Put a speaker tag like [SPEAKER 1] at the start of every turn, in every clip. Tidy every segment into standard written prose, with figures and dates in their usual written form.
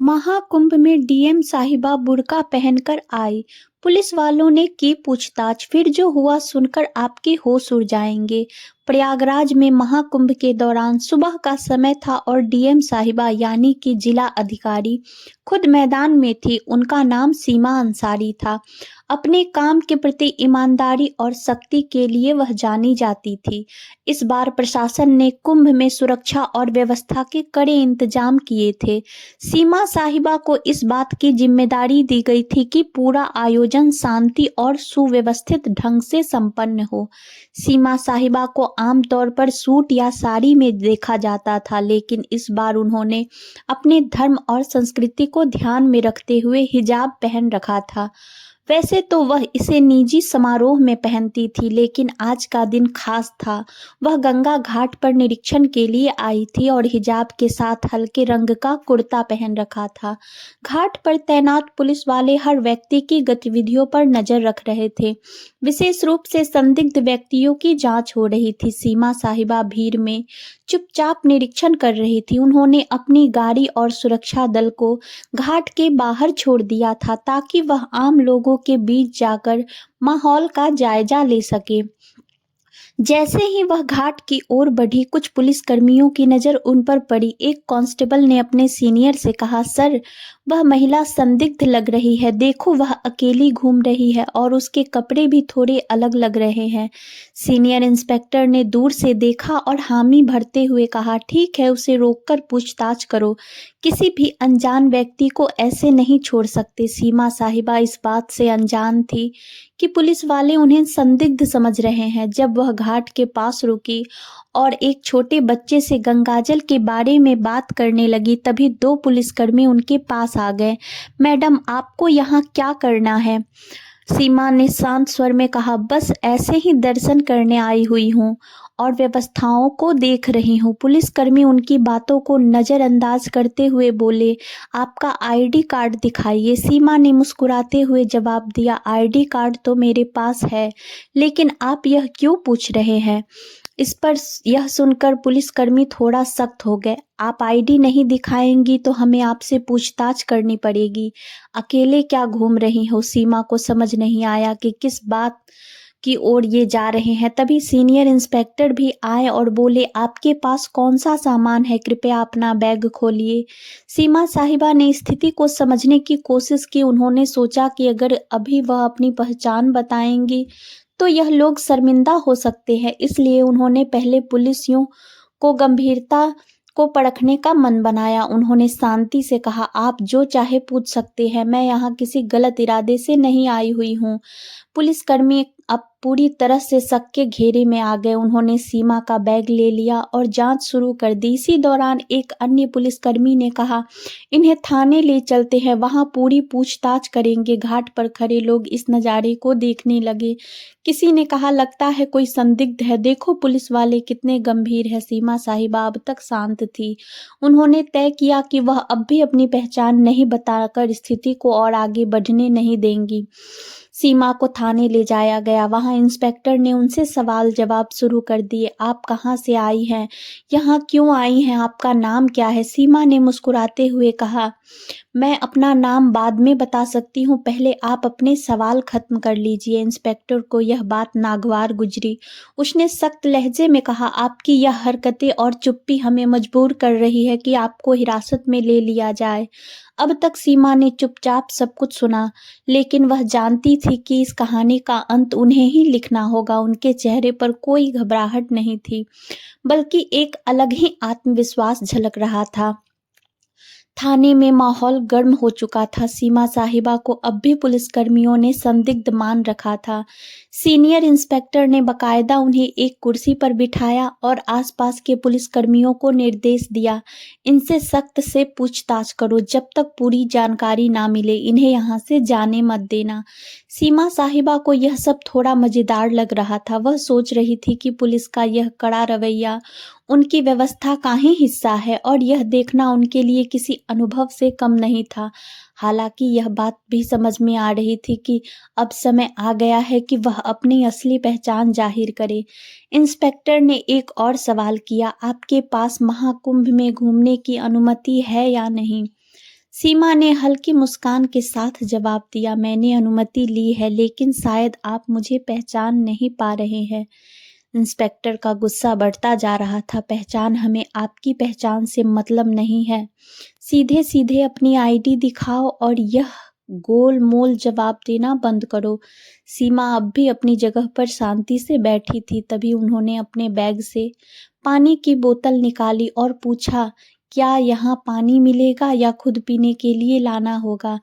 [SPEAKER 1] महाकुंभ में डीएम साहिबा बुर्का पहनकर आई। पुलिस वालों ने की पूछताछ, फिर जो हुआ सुनकर आपके होश उड़ जाएंगे। प्रयागराज में महाकुंभ के दौरान सुबह का समय था और डीएम साहिबा यानी कि जिला अधिकारी खुद मैदान में थी। उनका नाम सीमा अंसारी था। अपने काम के प्रति ईमानदारी और सख्ती के लिए वह जानी जाती थी। इस बार प्रशासन ने कुंभ में सुरक्षा और व्यवस्था के कड़े इंतजाम किए थे। सीमा साहिबा को इस बात की जिम्मेदारी दी गई थी कि पूरा आयोजन शांति और सुव्यवस्थित ढंग से संपन्न हो। सीमा साहिबा को आमतौर पर सूट या साड़ी में देखा जाता था, लेकिन इस बार उन्होंने अपने धर्म और संस्कृति को ध्यान में रखते हुए हिजाब पहन रखा था। वैसे तो वह इसे निजी समारोह में पहनती थी, लेकिन आज का दिन खास था। वह गंगा घाट पर निरीक्षण के लिए आई थी और हिजाब के साथ हल्के रंग का कुर्ता पहन रखा था। घाट पर तैनात पुलिस वाले हर व्यक्ति की गतिविधियों पर नजर रख रहे थे। विशेष रूप से संदिग्ध व्यक्तियों की जांच हो रही थी। सीमा साहिबा भीड़ में चुपचाप निरीक्षण कर रही थी। उन्होंने अपनी गाड़ी और सुरक्षा दल को घाट के बाहर छोड़ दिया था ताकि वह आम लोगों के बीच जाकर माहौल का जायजा ले सके। जैसे ही वह घाट की ओर बढ़ी, कुछ पुलिसकर्मियों की नजर उन पर पड़ी। एक कांस्टेबल ने अपने सीनियर से कहा, सर, वह महिला संदिग्ध लग रही है। देखो, वह अकेली घूम रही है और उसके कपड़े भी थोड़े अलग लग रहे हैं। सीनियर इंस्पेक्टर ने दूर से देखा और हामी भरते हुए कहा, ठीक है, उसे रोककर पूछताछ करो। किसी भी अनजान व्यक्ति को ऐसे नहीं छोड़ सकते। सीमा साहिबा इस बात से अनजान थी कि पुलिस वाले उन्हें संदिग्ध समझ रहे हैं। जब वह घाट के पास रुकी और एक छोटे बच्चे से गंगाजल के बारे में बात करने लगी, तभी दो पुलिसकर्मी उनके पास आ गए। मैडम, आपको यहाँ क्या करना है? सीमा ने शांत स्वर में कहा, बस ऐसे ही दर्शन करने आई हुई हूँ और व्यवस्थाओं को देख रही हूँ। पुलिसकर्मी उनकी बातों को नज़रअंदाज करते हुए बोले, आपका आईडी कार्ड दिखाइए। सीमा ने मुस्कुराते हुए जवाब दिया, आईडी कार्ड तो मेरे पास है, लेकिन आप यह क्यों पूछ रहे हैं? इस पर यह सुनकर पुलिसकर्मी थोड़ा सख्त हो गए। आप आईडी नहीं दिखाएंगी तो हमें आपसे पूछताछ करनी पड़ेगी। अकेले क्या घूम रही हो? सीमा को समझ नहीं आया कि किस बात की ओर ये जा रहे हैं। तभी सीनियर इंस्पेक्टर भी आए और बोले, आपके पास कौन सा सामान है? कृपया अपना बैग खोलिए। सीमा साहिबा ने स्थिति को समझने की कोशिश की। उन्होंने सोचा कि अगर अभी वह अपनी पहचान बताएंगी तो यह लोग शर्मिंदा हो सकते हैं, इसलिए उन्होंने पहले पुलिसियों को गंभीरता को परखने का मन बनाया। उन्होंने शांति से कहा, आप जो चाहे पूछ सकते हैं, मैं यहाँ किसी गलत इरादे से नहीं आई हुई हूँ। पुलिसकर्मी अब पूरी तरह से शक के घेरे में आ गए। उन्होंने सीमा का बैग ले लिया और जांच शुरू कर दी। इसी दौरान एक अन्य पुलिसकर्मी ने कहा, इन्हें थाने ले चलते हैं, वहां पूरी पूछताछ करेंगे। घाट पर खड़े लोग इस नज़ारे को देखने लगे। किसी ने कहा, लगता है कोई संदिग्ध है, देखो पुलिस वाले कितने गंभीर है। सीमा साहिबा अब तक शांत थी। उन्होंने तय किया कि वह अब भी अपनी पहचान नहीं बताकर स्थिति को और आगे बढ़ने नहीं देंगी। सीमा को थाने ले जाया गया। वहां इंस्पेक्टर ने उनसे सवाल जवाब शुरू कर दिए। आप कहाँ से आई हैं? यहाँ क्यों आई हैं? आपका नाम क्या है? सीमा ने मुस्कुराते हुए कहा, मैं अपना नाम बाद में बता सकती हूँ, पहले आप अपने सवाल खत्म कर लीजिए। इंस्पेक्टर को यह बात नागवार गुजरी। उसने सख्त लहजे में कहा, आपकी यह हरकतें और चुप्पी हमें मजबूर कर रही है कि आपको हिरासत में ले लिया जाए। अब तक सीमा ने चुपचाप सब कुछ सुना, लेकिन वह जानती थी कि इस कहानी का अंत उन्हें ही लिखना होगा। उनके चेहरे पर कोई घबराहट नहीं थी, बल्कि एक अलग ही आत्मविश्वास झलक रहा था। थाने में माहौल गर्म हो चुका था। सीमा साहिबा को अब भी पुलिसकर्मियों ने संदिग्ध मान रखा था। सीनियर इंस्पेक्टर ने बकायदा उन्हें एक कुर्सी पर बिठाया और आसपास के पुलिसकर्मियों को निर्देश दिया, इनसे सख्त से पूछताछ करो, जब तक पूरी जानकारी ना मिले इन्हें यहाँ से जाने मत देना। सीमा साहिबा को यह सब थोड़ा मजेदार लग रहा था। वह सोच रही थी कि पुलिस का यह कड़ा रवैया उनकी व्यवस्था का ही हिस्सा है और यह देखना उनके लिए किसी अनुभव से कम नहीं था। हालांकि यह बात भी समझ में आ रही थी कि अब समय आ गया है कि वह अपनी असली पहचान जाहिर करे। इंस्पेक्टर ने एक और सवाल किया, आपके पास महाकुंभ में घूमने की अनुमति है या नहीं? सीमा ने हल्की मुस्कान के साथ जवाब दिया, मैंने अनुमति ली है, लेकिन शायद आप मुझे पहचान नहीं पा रहे हैं। इंस्पेक्टर का गुस्सा बढ़ता जा रहा था। पहचान, हमें आपकी पहचान से मतलब नहीं है। सीधे सीधे अपनी आईडी दिखाओ और यह गोल मोल जवाब देना बंद करो। सीमा अब भी अपनी जगह पर शांति से बैठी थी। तभी उन्होंने अपने बैग से पानी की बोतल निकाली और पूछा, क्या यहाँ पानी मिलेगा या खुद पीने के लिए लाना होगा?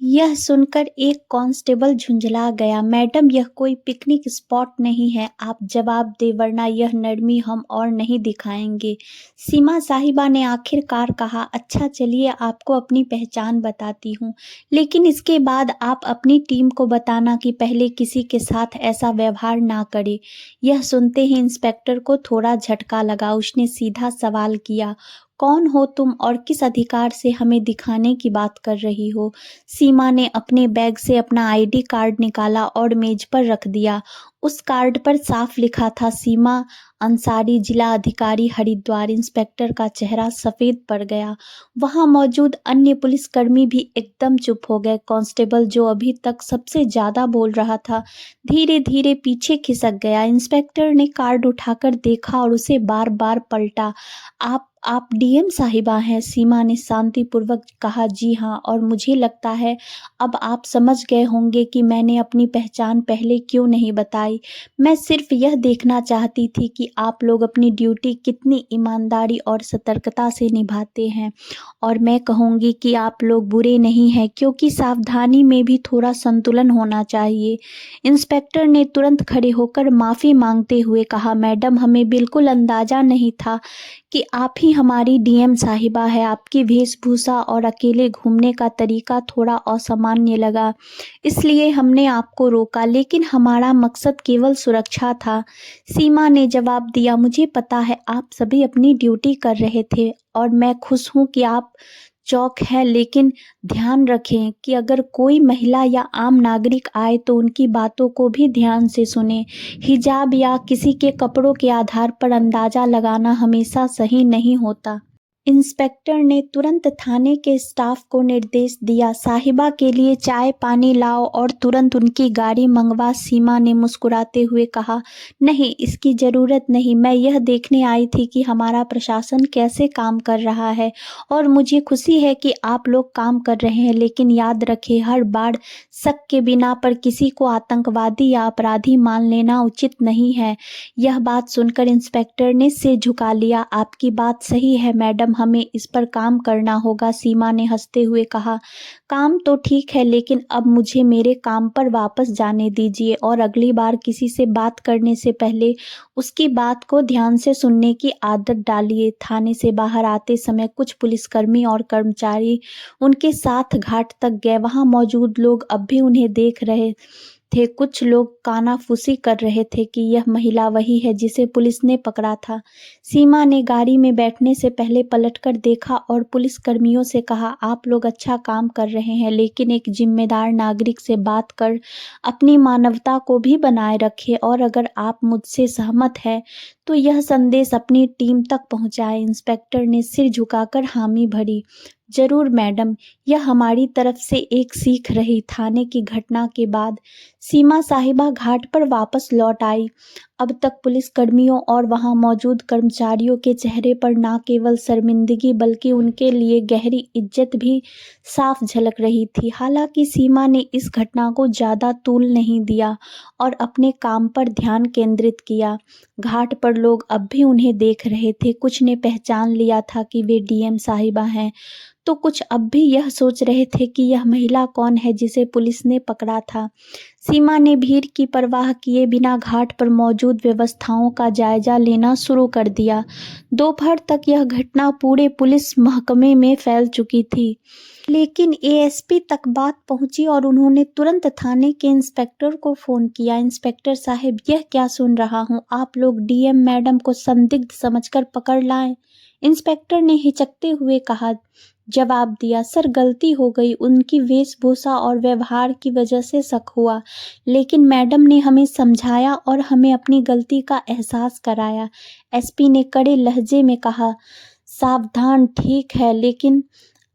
[SPEAKER 1] यह सुनकर एक कांस्टेबल झुंझला गया। मैडम, यह कोई पिकनिक स्पॉट नहीं है, आप जवाब दें वरना यह नरमी हम और नहीं दिखाएंगे। सीमा साहिबा ने आखिरकार कहा, अच्छा चलिए आपको अपनी पहचान बताती हूँ, लेकिन इसके बाद आप अपनी टीम को बताना कि पहले किसी के साथ ऐसा व्यवहार ना करे। यह सुनते ही इंस्पेक्टर को थोड़ा झटका लगा। उसने सीधा सवाल किया, कौन हो तुम और किस अधिकार से हमें दिखाने की बात कर रही हो? सीमा ने अपने बैग से अपना आईडी कार्ड निकाला और मेज पर रख दिया। उस कार्ड पर साफ लिखा था, सीमा अंसारी, जिला अधिकारी हरिद्वार। इंस्पेक्टर का चेहरा सफेद पड़ गया। वहां मौजूद अन्य पुलिसकर्मी भी एकदम चुप हो गए। कांस्टेबल, जो अभी तक सबसे ज्यादा बोल रहा था, धीरे धीरे पीछे खिसक गया। इंस्पेक्टर ने कार्ड उठाकर देखा और उसे बार बार पलटा। आप डीएम साहिबा हैं? सीमा ने शांतिपूर्वक कहा, जी हाँ, और मुझे लगता है अब आप समझ गए होंगे कि मैंने अपनी पहचान पहले क्यों नहीं बताई। मैं सिर्फ यह देखना चाहती थी कि आप लोग अपनी ड्यूटी कितनी ईमानदारी और सतर्कता से निभाते हैं। और मैं कहूँगी कि आप लोग बुरे नहीं हैं, क्योंकि सावधानी में भी थोड़ा संतुलन होना चाहिए। इंस्पेक्टर ने तुरंत खड़े होकर माफ़ी मांगते हुए कहा, मैडम, हमें बिल्कुल अंदाज़ा नहीं था कि आप ही हमारी डीएम साहिबा है। आपकी वेशभूषा और अकेले घूमने का तरीका थोड़ा असामान्य लगा, इसलिए हमने आपको रोका, लेकिन हमारा मकसद केवल सुरक्षा था। सीमा ने जवाब दिया, मुझे पता है आप सभी अपनी ड्यूटी कर रहे थे और मैं खुश हूँ कि आप चौक है, लेकिन ध्यान रखें कि अगर कोई महिला या आम नागरिक आए तो उनकी बातों को भी ध्यान से सुनें। हिजाब या किसी के कपड़ों के आधार पर अंदाज़ा लगाना हमेशा सही नहीं होता। इंस्पेक्टर ने तुरंत थाने के स्टाफ को निर्देश दिया, साहिबा के लिए चाय पानी लाओ और तुरंत उनकी गाड़ी मंगवा। सीमा ने मुस्कुराते हुए कहा, नहीं, इसकी ज़रूरत नहीं। मैं यह देखने आई थी कि हमारा प्रशासन कैसे काम कर रहा है और मुझे खुशी है कि आप लोग काम कर रहे हैं, लेकिन याद रखें, हर बार शक के बिना पर किसी को आतंकवादी या अपराधी मान लेना उचित नहीं है। यह बात सुनकर इंस्पेक्टर ने सिर झुका लिया। आपकी बात सही है मैडम, हमें इस पर काम करना होगा। सीमा ने हंसते हुए कहा, काम तो ठीक है, लेकिन अब मुझे मेरे काम पर वापस जाने दीजिए और अगली बार किसी से बात करने से पहले उसकी बात को ध्यान से सुनने की आदत डालिए। थाने से बाहर आते समय कुछ पुलिसकर्मी और कर्मचारी उनके साथ घाट तक गए। वहां मौजूद लोग अब भी उन्हें देख रहे थे। कुछ लोग कानाफूसी कर रहे थे कि यह महिला वही है जिसे पुलिस ने पकड़ा था। सीमा ने गाड़ी में बैठने से पहले पलटकर देखा और पुलिसकर्मियों से कहा, आप लोग अच्छा काम कर रहे हैं, लेकिन एक जिम्मेदार नागरिक से बात कर अपनी मानवता को भी बनाए रखें और अगर आप मुझसे सहमत हैं तो यह संदेश अपनी टीम तक पहुंचाएं। इंस्पेक्टर ने सिर झुकाकर हामी भरी, जरूर मैडम, यह हमारी तरफ से एक सीख रही। थाने की घटना के बाद सीमा साहिबा घाट पर वापस लौट आई। अब तक पुलिसकर्मियों और वहां मौजूद कर्मचारियों के चेहरे पर न केवल शर्मिंदगी बल्कि उनके लिए गहरी इज्जत भी साफ झलक रही थी। हालांकि सीमा ने इस घटना को ज़्यादा तूल नहीं दिया और अपने काम पर ध्यान केंद्रित किया। घाट पर लोग अब भी उन्हें देख रहे थे। कुछ ने पहचान लिया था कि वे डीएम साहिबा हैं, तो कुछ अब भी यह सोच रहे थे कि यह महिला कौन है जिसे पुलिस ने पकड़ा था। सीमा ने भीड़ की परवाह किए बिना घाट पर मौजूद व्यवस्थाओं का जायजा लेना शुरू कर दिया। दोपहर तक यह घटना पूरे पुलिस महकमे में फैल चुकी थी, लेकिन एएसपी तक बात पहुंची और उन्होंने तुरंत थाने के इंस्पेक्टर को फ़ोन किया। इंस्पेक्टर साहब, यह क्या सुन रहा हूं? आप लोग डीएम मैडम को संदिग्ध समझकर पकड़ लाएं। इंस्पेक्टर ने हिचकते हुए जवाब दिया, सर, गलती हो गई, उनकी वेशभूषा और व्यवहार की वजह से शक हुआ, लेकिन मैडम ने हमें समझाया और हमें अपनी गलती का एहसास कराया। एसपी ने कड़े लहजे में कहा, सावधान, ठीक है, लेकिन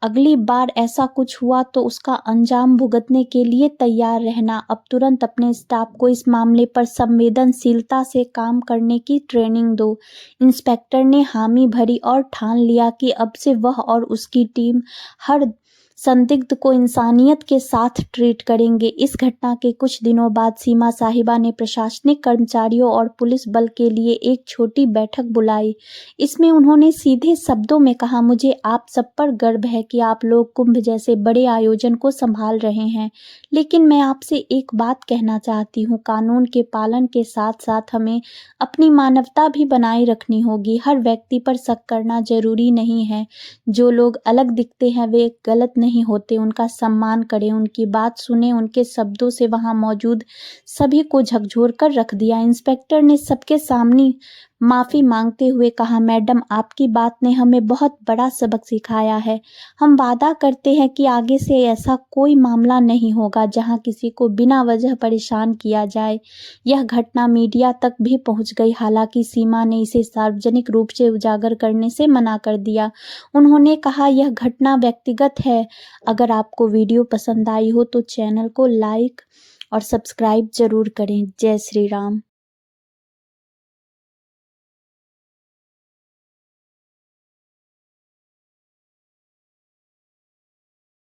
[SPEAKER 1] अगली बार ऐसा कुछ हुआ तो उसका अंजाम भुगतने के लिए तैयार रहना। अब तुरंत अपने स्टाफ को इस मामले पर संवेदनशीलता से काम करने की ट्रेनिंग दो। इंस्पेक्टर ने हामी भरी और ठान लिया कि अब से वह और उसकी टीम हर संदिग्ध को इंसानियत के साथ ट्रीट करेंगे। इस घटना के कुछ दिनों बाद सीमा साहिबा ने प्रशासनिक कर्मचारियों और पुलिस बल के लिए एक छोटी बैठक बुलाई। इसमें उन्होंने सीधे शब्दों में कहा, मुझे आप सब पर गर्व है कि आप लोग कुंभ जैसे बड़े आयोजन को संभाल रहे हैं, लेकिन मैं आपसे एक बात कहना चाहती हूँ, कानून के पालन के साथ साथ हमें अपनी मानवता भी बनाए रखनी होगी। हर व्यक्ति पर शक करना जरूरी नहीं है। जो लोग अलग दिखते हैं वे गलत नहीं होते। उनका सम्मान करें, उनकी बात सुने। उनके शब्दों से वहां मौजूद सभी को झकझोर कर रख दिया। इंस्पेक्टर ने सबके सामने माफी मांगते हुए कहा, मैडम, आपकी बात ने हमें बहुत बड़ा सबक सिखाया है। हम वादा करते हैं कि आगे से ऐसा कोई मामला नहीं होगा जहां किसी को बिना वजह परेशान किया जाए। यह घटना मीडिया तक भी पहुंच गई, हालांकि सीमा ने इसे सार्वजनिक रूप से उजागर करने से मना कर दिया। उन्होंने कहा, यह घटना व्यक्तिगत है। अगर आपको वीडियो पसंद आई हो तो चैनल को लाइक और सब्सक्राइब जरूर करें। जय श्री राम।